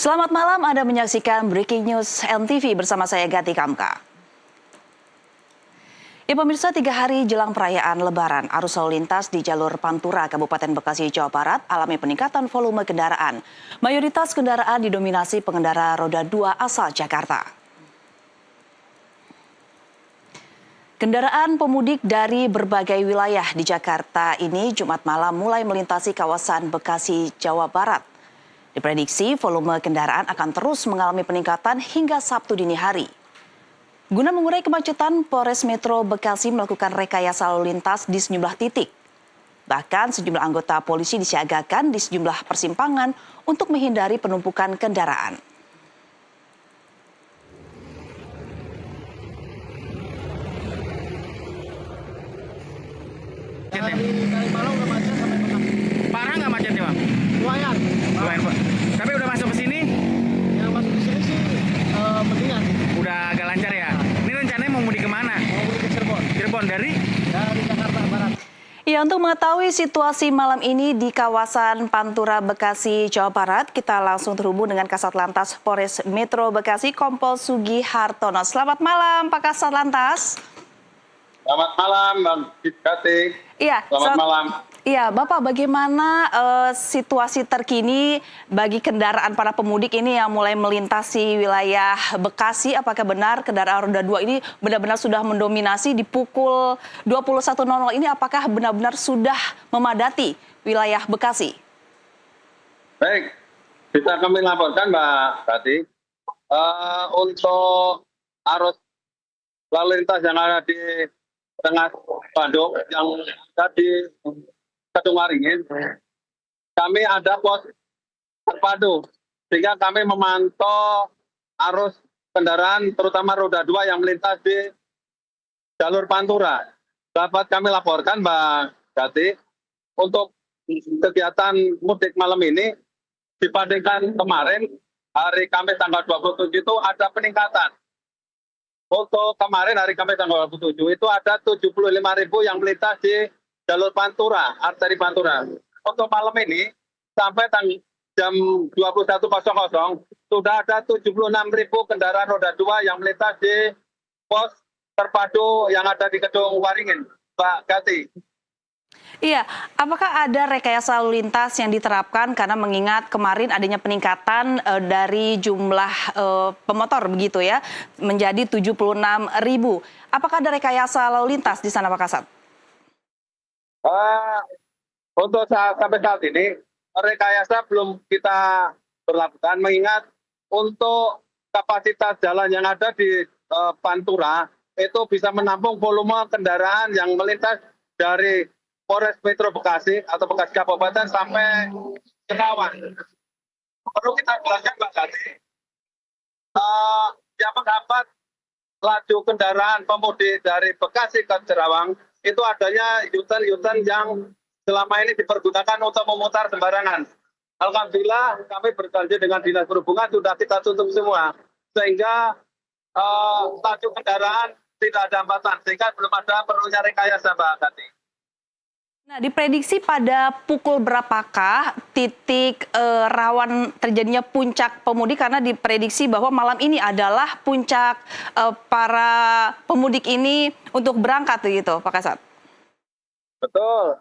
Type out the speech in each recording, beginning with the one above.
Selamat malam, Anda menyaksikan Breaking News NTV bersama saya Gati Kamka. Ya pemirsa, 3 hari jelang perayaan Lebaran, arus lalu lintas di jalur Pantura, Kabupaten Bekasi, Jawa Barat alami peningkatan volume kendaraan. Mayoritas kendaraan didominasi pengendara roda 2 asal Jakarta. Kendaraan pemudik dari berbagai wilayah di Jakarta ini Jumat malam mulai melintasi kawasan Bekasi, Jawa Barat. Diprediksi volume kendaraan akan terus mengalami peningkatan hingga Sabtu dini hari. Guna mengurai kemacetan, Polres Metro Bekasi melakukan rekayasa lalu lintas di sejumlah titik. Bahkan sejumlah anggota polisi disiagakan di sejumlah persimpangan untuk menghindari penumpukan kendaraan. Dari Malang udah macet sampai Bekasi. Parah nggak macetnya, Bang? Lumayan. Lumayan, Pak. Tapi udah masuk ke sini, Yang masuk di sini sih mendingan. udah agak lancar ya. Ini rencananya mau mudik kemana? Mau mudik ke Cirebon. Cirebon dari Jakarta Barat. Ya, untuk mengetahui situasi malam ini di kawasan Pantura, Bekasi, Jawa Barat, kita langsung terhubung dengan Kasat Lantas Polres Metro Bekasi, Kompol Sugi Hartono. Selamat malam, Pak Kasat Lantas. Selamat malam, Bang Gati. Iya, Selamat malam. Iya, Bapak, bagaimana situasi terkini bagi kendaraan para pemudik ini yang mulai melintasi wilayah Bekasi? Apakah benar kendaraan roda 2 ini benar-benar sudah mendominasi di pukul 21.00 ini? Apakah benar-benar sudah memadati wilayah Bekasi? Baik, bisa kami laporkan, Mbak Gati. Untuk arus lalu lintas yang ada di tengah Bandung, yang ada di Kedung Waringin, kami ada pos terpadu, sehingga kami memantau arus kendaraan terutama roda 2 yang melintas di jalur Pantura. Dapat kami laporkan, Mbak Gati, untuk kegiatan mudik malam ini dibandingkan kemarin hari Kamis tanggal 27 itu ada peningkatan. Untuk kemarin hari Kamis tanggal 27 itu ada 75.000 yang melintas di jalur Pantura, arteri Pantura. Untuk malam ini sampai jam 21.00 sudah ada 76.000 kendaraan roda 2 yang melintas di pos terpadu yang ada di Kedung Waringin, Mbak Gati. Iya, apakah ada rekayasa lalu lintas yang diterapkan karena mengingat kemarin adanya peningkatan dari jumlah pemotor begitu ya, menjadi 76.000. Apakah ada rekayasa lalu lintas di sana, Pak Kasat? Untuk sampai saat ini rekayasa belum kita berlakukan, mengingat untuk kapasitas jalan yang ada di Pantura itu bisa menampung volume kendaraan yang melintas dari Polres Metro Bekasi atau Bekasi Kabupaten sampai Kerawang. Perlu kita jelaskan, Mbak Gati, yang menghambat laju kendaraan pemudik dari Bekasi ke Kerawang itu adanya U-turn yang selama ini dipergunakan untuk memutar sembarangan. Alhamdulillah kami berjanji dengan Dinas Perhubungan sudah kita tutup semua, sehingga laju kendaraan tidak ada hambatan, sehingga belum ada perlunya rekayasa, Mbak Gati. Nah, diprediksi pada pukul berapakah titik rawan terjadinya puncak pemudik, karena diprediksi bahwa malam ini adalah puncak para pemudik ini untuk berangkat begitu, Pak Kasat? Betul.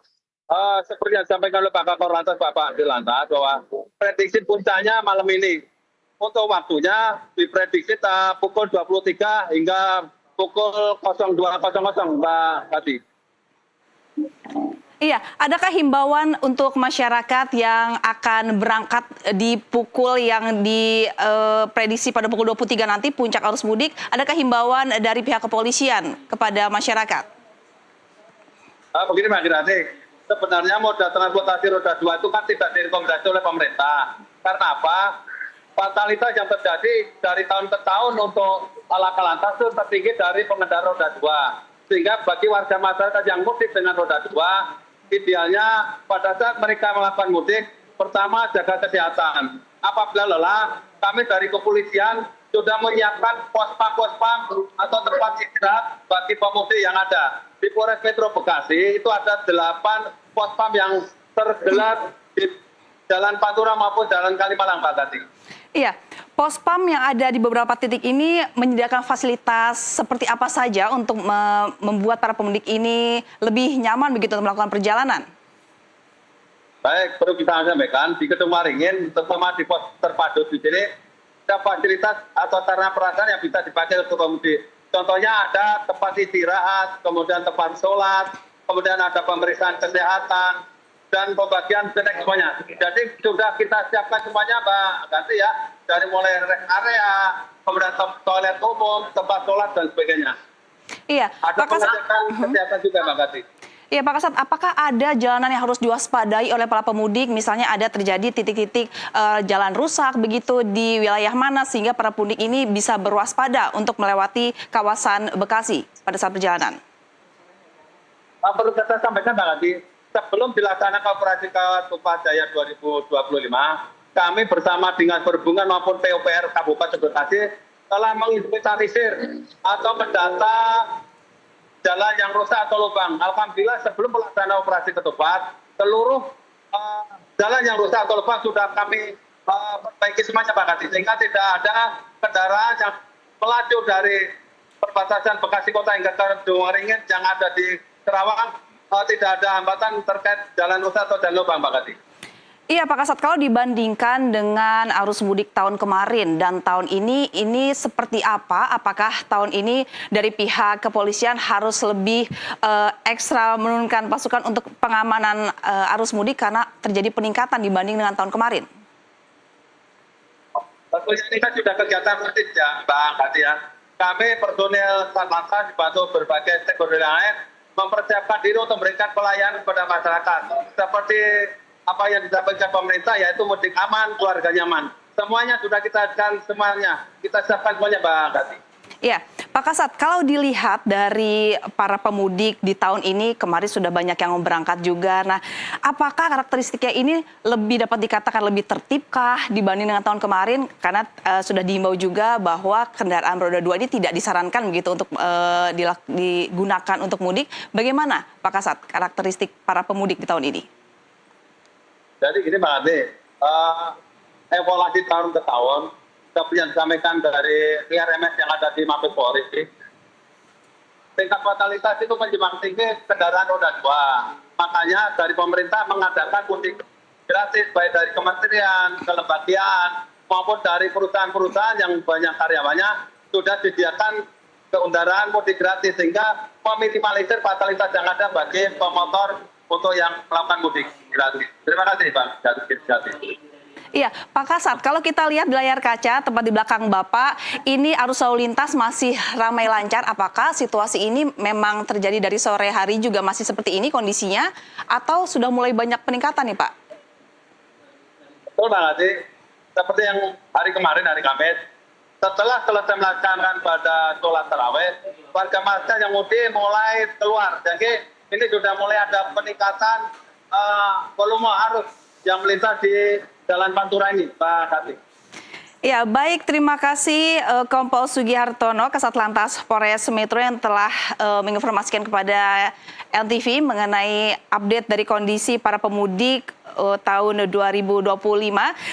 Seperti yang disampaikan oleh Pak Kakor Lantas, Bapak Dilantas, bahwa prediksi puncaknya malam ini. Untuk waktunya diprediksi pukul 23 hingga pukul 02.00, Mbak Gati. Iya, adakah himbauan untuk masyarakat yang akan berangkat di pukul yang diprediksi pada pukul 23 nanti puncak arus mudik? Adakah himbauan dari pihak kepolisian kepada masyarakat? Begini, Mbak Gati, sebenarnya moda transportasi roda 2 itu kan tidak direkomendasi oleh pemerintah. Karena apa? Fatalitas yang terjadi dari tahun ke tahun untuk laka lantas itu tertinggi dari pengendara roda 2. Sehingga bagi warga masyarakat yang mudik dengan roda 2, idealnya pada saat mereka melakukan mudik, pertama jaga kesehatan. Apabila lelah, kami dari kepolisian sudah menyiapkan pospam atau tempat istirahat bagi pemudik yang ada. Di Polres Metro Bekasi itu ada 8 pospam yang tergelar di Jalan Pantura maupun Jalan Kalimalang, Pak Tati. Iya, Pospam yang ada di beberapa titik ini menyediakan fasilitas seperti apa saja untuk membuat para pemudik ini lebih nyaman begitu untuk melakukan perjalanan? Baik, perlu kita sampaikan di Kedung Waringin, terutama di pos terpadu di sini, ada fasilitas atau sarana perasaan yang bisa dipakai untuk pemudik. Contohnya ada tempat istirahat, kemudian tempat sholat, kemudian ada pemeriksaan kesehatan, dan pembagian snack semuanya. Jadi sudah kita siapkan semuanya, Mbak Ganti ya, dari mulai rest area, kemudian toilet umum, tempat sholat, dan sebagainya. Iya, Ada Pak Kasat. pengecekan kesehatan juga, Mbak Ganti. Iya, Pak Kasat, apakah ada jalanan yang harus diwaspadai oleh para pemudik? Misalnya ada terjadi titik-titik jalan rusak begitu di wilayah mana sehingga para pemudik ini bisa berwaspada untuk melewati kawasan Bekasi pada saat perjalanan? Perlu saya sampaikan, Mbak Ganti, sebelum dilaksanakan operasi Kawat Tupas Jaya 2025, kami bersama Dinas Perhubungan maupun PUPR Kabupaten Bekasi telah menginventarisir atau mendata jalan yang rusak atau lubang. Alhamdulillah sebelum pelaksanaan operasi ketupat, seluruh jalan yang rusak atau lubang sudah kami perbaiki semuanya, Pak Ganti, sehingga tidak ada kendaraan yang melaju dari perbatasan Bekasi Kota hingga ke Kedung Waringin yang ada di Kerawang. Tidak ada hambatan terkait jalan rusak atau jalan lubang, Pak Ganti. Iya, Pak Kasat, kalau dibandingkan dengan arus mudik tahun kemarin dan tahun ini seperti apa? Apakah tahun ini dari pihak kepolisian harus lebih ekstra menurunkan pasukan untuk pengamanan arus mudik karena terjadi peningkatan dibanding dengan tahun kemarin? Tentunya ini kan sudah kegiatan rutin ya, Mbak Ganti ya. Kami personil Satlantas dibantu berbagai stakeholder lain mempersiapkan diri untuk memberikan pelayanan kepada masyarakat. Seperti apa yang disampaikan pemerintah, yaitu mudik aman, keluarga nyaman. Semuanya sudah kita akan semuanya. Kita siapkan semuanya, Mbak Ganti. Iya, Pak Kasat, kalau dilihat dari para pemudik di tahun ini, kemarin sudah banyak yang berangkat juga. Nah, apakah karakteristiknya ini lebih dapat dikatakan lebih tertibkah dibanding dengan tahun kemarin? Karena sudah diimbau juga bahwa kendaraan roda 2 ini tidak disarankan begitu untuk digunakan untuk mudik. Bagaimana, Pak Kasat, karakteristik para pemudik di tahun ini? Jadi ini, Pak Ganti, evaluasi tahun ke tahun, seperti yang disampaikan dari RMS yang ada di Mabes Polri, tingkat fatalitas itu menjulang tinggi kendaraan roda 2. Makanya dari pemerintah mengadakan mudik gratis, baik dari kementerian, kelembagaan, maupun dari perusahaan-perusahaan yang banyak karyawannya sudah disediakan kendaraan mudik gratis, sehingga meminimalisir fatalitas yang ada bagi pemotor untuk yang melakukan mudik gratis. Terima kasih, Pak. Iya, Pak Kasat, kalau kita lihat di layar kaca, tepat di belakang Bapak, ini arus lalu lintas masih ramai lancar. Apakah situasi ini memang terjadi dari sore hari juga masih seperti ini kondisinya? Atau sudah mulai banyak peningkatan nih, Pak? Betul, Pak Ganti. Seperti yang hari kemarin, hari Kamis, setelah selesai melaksanakan pada sholat tarawih, warga masyarakat yang mudik mulai keluar. Jadi ini sudah mulai ada peningkatan volume arus yang melintas di Jalan Pantura ini, Pak Ganti. Ya, baik. Terima kasih Kompol Sugihartono, Kasat Lantas Polres Metro yang telah menginformasikan kepada LTV mengenai update dari kondisi para pemudik tahun 2025.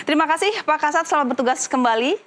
Terima kasih Pak Kasat, selamat bertugas kembali.